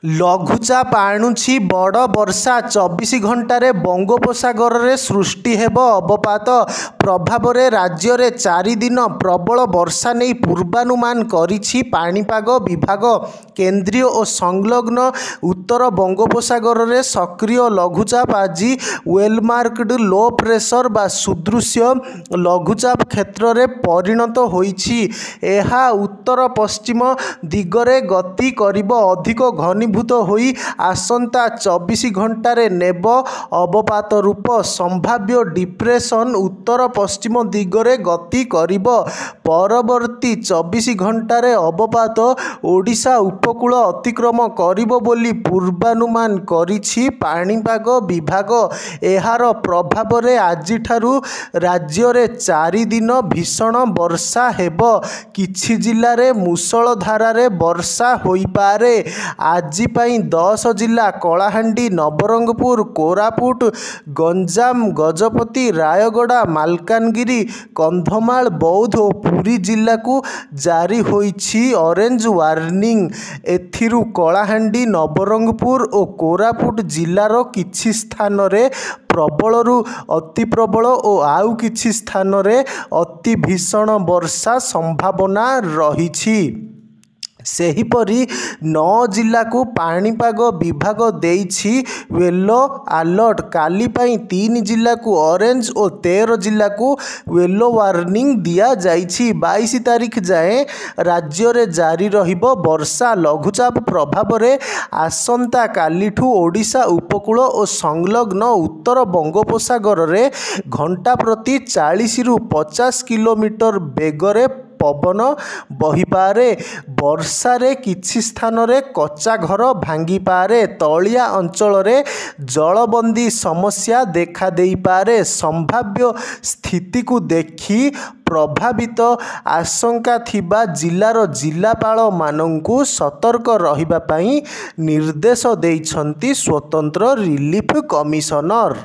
लघुचाप आणुछि बड़ वर्षा 24 घंटे बंगोपसागर में सृष्टि हेब अवपात प्रभाव में राज्य में 4 दिन प्रबल वर्षा नहीं पूर्वानुमान करिछि पाणीपाग विभाग। केंद्रीय और संलग्न उत्तर बंगोपसागर में सक्रिय लघुचाप आज वेलमार्कड लो प्रेशर बा सुदृश्य लघुचाप क्षेत्र में परिणत होइछि। एहा उत्तर पश्चिम दिगरे गति करिब अधिक घनीभूत होई आसंता 24 घंटे नेब अवपात रूप संभाव्य डिप्रेशन उत्तर पश्चिम दिगरे गति करिब। परवर्ती 24 घंटे अवपात ओडिशा उपकूल अतिक्रम करिब बोली पूर्वानुमान करिछि पाणीपाग विभाग। एहार प्रभाव रे आजिठारु राज्य रे 4 दिन भीषण वर्षा हेब। किछि जिल्ला रे मुसळ धारारे वर्षा होई पारे। आज 10 जिला कलाहांडी नवरंगपुर कोरापुट गंजाम गजपति रायगड़ा मालकानगिरी कंधमाल बौद्ध और पुरी जिला को जारी होइछि ऑरेंज वार्निंग। एथिरु कलाहांडी नवरंगपुर और कोरापुट जिलार किछि स्थान रे प्रबलरु अति प्रबल और आउ किछि स्थान रे अति भीषण वर्षा संभावना रहिछि। सेहीपरि 9 जिला को पाणीपाग विभाग देइछि येलो अलर्ट। काली पई 3 जिला को ऑरेंज और 13 जिला को येलो वार्निंग दिया जाइछि। 22 तारीख जाए राज्य रे जारी रहिबो वर्षा। लघुचाप प्रभाव रे आसंता कालीठू ओडिशा उपकूल और संलग्न उत्तर बंगोपसागर रे घंटा प्रति 40 रु 50 किलोमीटर बेगरे पवन बहिपारे। वर्षा रे किछि स्थान रे कच्चा घर भांगी पारे। तलिया अंचल रे जलबंदी समस्या देखा देई पारे। संभाव्य स्थिति को देखि प्रभावित आशंका थिबा जिलार जिलापाल मानंकु सतर्क रहिबा पई निर्देश देइछंती स्वतंत्र रिलीफ कमिशनर।